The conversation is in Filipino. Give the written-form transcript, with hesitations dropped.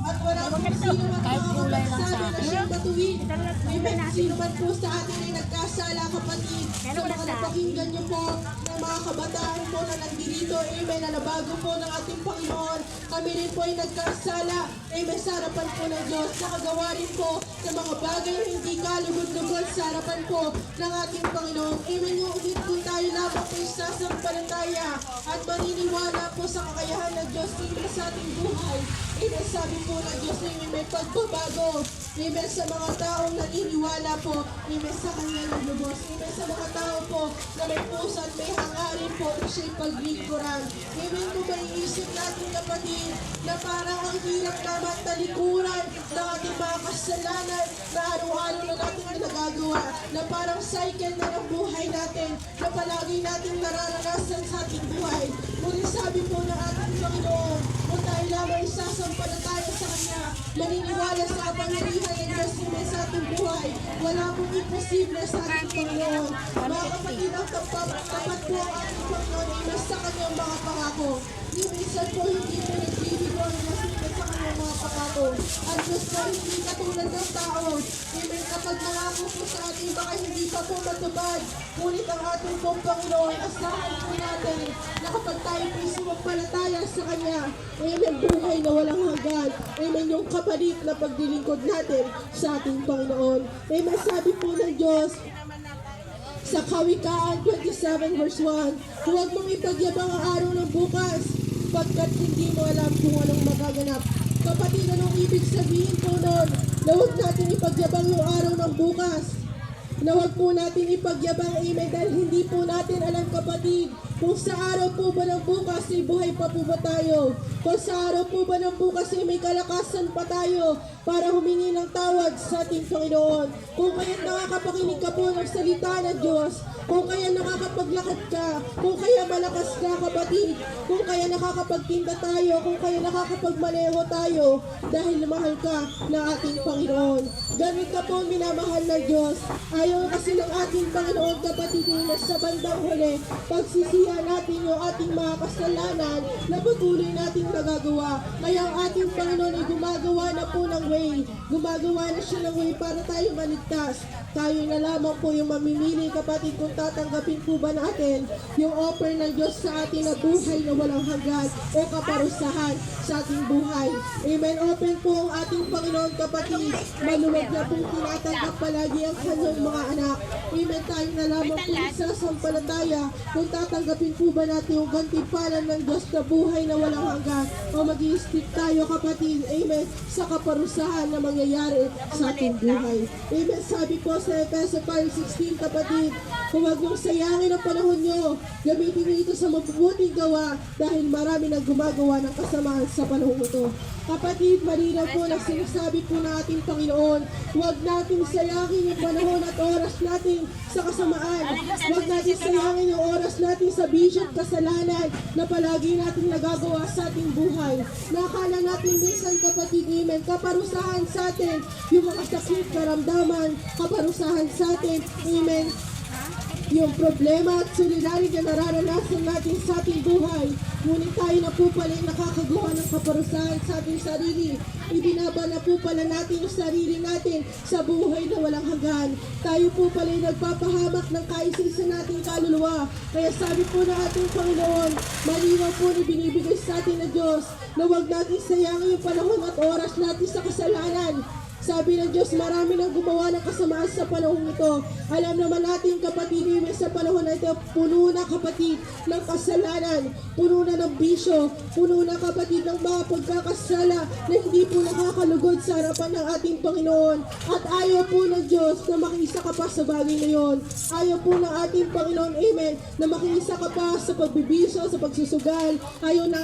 At wala po sino man makakapagsabi na siyang batuin. Amen. Sino man po sa atin ay nagkasala, kapatid. So mga napakinggan niyo po ng mga kabataan po na nandito. Amen. Na nabago po ng ating Panginoon. Kami rin po ay nagkasala. Amen. Sa harapan po ng Diyos. Nakagawa rin po ng mga bagay na hindi kalugod-lugod sa harapan po ng ating Panginoon. Amen. Ngunit kung tayo lamang po isasampalataya at maniniwala po sa kakayahan ng Diyos sa ating buhay. Amen. Sabi po ng Diyos na may pagbabago. Amen. Sa mga taong naniniwala po. Amen. Sa kanya ng lubos. Amen. Sa mga tao po na may puso at may hangarin po na siya'y paglingkuran. Amen. Kung maiisip natin, kapatid, na parang ang hirap naman talikuran ng ating mga kasalanan na araw-araw na natin nagagawa, na parang cycle na ng buhay natin, na palagi natin nararanasan sa ating buhay. Ngunit sabi po ng ating Panginoon, kung tayo lamang isasampalataya sa Kanya, maniniwala sa kapangyarihan ng Diyos naman sa ating buhay, wala pong imposible sa ating Panginoon. Mga kapatid, ang tapat po ang ating Panginoon ay sa Kanyang mga pangako. Minsan po hindi po nagbibigo ang masikip sa Kanyang mga pangako. Ang Diyos po hindi katulad ng tao. Amen. Kapag nangako po sa ating baka hindi pa po matubad. Ngunit ang ating pong Panginoon, asahan po natin na kapag tayo po sumampalataya sa Kanya, amen, buhay na walang hanggan. Amen, yung kapalit na pagdilingkod natin sa ating Panginoon. Amen, sabi po ng Diyos, sa Kawikaan 27 verse 1, huwag mong ipagyabang ang araw ng bukas, pagkat hindi mo alam kung anong magaganap. Kapatid, anong ibig sabihin po nun? Na huwag natin ipagyabang yung araw ng bukas. Na huwag po natin ipagyabang, amen, dahil hindi po natin alam, kapatid, kung sa araw po ba ng bukas ay buhay pa po ba tayo? Kung sa araw po ba ng bukas ay may kalakasan pa tayo para humingi ng tawad sa ating Panginoon? Kung kaya't nakakapakinig ka po ng salita ng Diyos, kung kaya nakakapaglakad ka, kung kaya malakas ka, kapatid, kung kaya nakakapagtinda tayo, kung kaya nakakapagmaneho tayo, dahil mahal ka ng ating Panginoon. Ganit ka po minamahal ng Diyos. Ayaw kasi ng ating Panginoon, kapatid, na sa bandang huli, pagsisihan natin yung ating mga kasalanan na patuloy nating nagagawa. Kaya ang ating Panginoon ay gumagawa na po ng way. Gumagawa na siya ng way para tayo maligtas. Tayo na lamang po yung mamimili, kapatid, kung tatanggapin po ba natin yung offer ng Diyos sa atin na buhay na walang hanggan o kaparusahan sa ating buhay. Amen. Open po ang ating Panginoon, kapatid. Maluwag na pong tinatanggap palagi ang kanyang mga anak. Amen. Tayo na lamang po isasampalataya kung tatanggapin po ba natin yung gantimpalan ng Diyos na buhay na walang hanggan o mag-i-stick tayo, kapatid. Amen. Sa kaparusahan na mangyayari sa ating buhay. Amen. Sabi po sa Efeso 5:16, kapatid, huwag niyong sayangin ang panahon niyo. Gamitin niyo ito sa mabubuting gawa dahil marami nang gumagawa ng kasamaan sa panahon ito. Kapatid, malinaw po na sinasabi po ng ating Panginoon, huwag natin sayangin yung panahon at oras natin sa kasamaan. Huwag natin sayangin yung oras natin sa bisyo at kasalanan na palagi natin nagagawa sa ating buhay. Nakala natin minsan, kapatid, amen, kaparusahan sa atin yung mga sakit, karamdaman, kaparusahan sa atin, amen, yung problema at suliranin na nararanasan natin sa ating buhay. Ngunit tayo na po pala nakakagawa ng kaparusahan sa ating sarili. Ibinaba na po pala natin yung sarili natin sa buhay na walang hanggan. Tayo po pala nagpapahamak ng kaisa-isa nating kaluluwa. Kaya sabi po ng ating Panginoon, malinaw po na binibigay sa atin ng Diyos na huwag natin sayangin yung panahon at oras natin sa kasalanan. Sabi ng Diyos, marami nang gumawa ng kasamaan sa panahon ito. Alam naman natin, kapatid, sa panahon na ito, puno na, kapatid, ng kasalanan, puno na ng bisyo, puno na, kapatid, ng mga pagkakasala na hindi po nakakalugod sa harapan ng ating Panginoon. At ayaw po ng Diyos na makiisa ka pa sa bagay na yon. Ayaw po ng ating Panginoon, amen, na makiisa ka pa sa pagbibisyo, sa pagsusugal. Ayaw na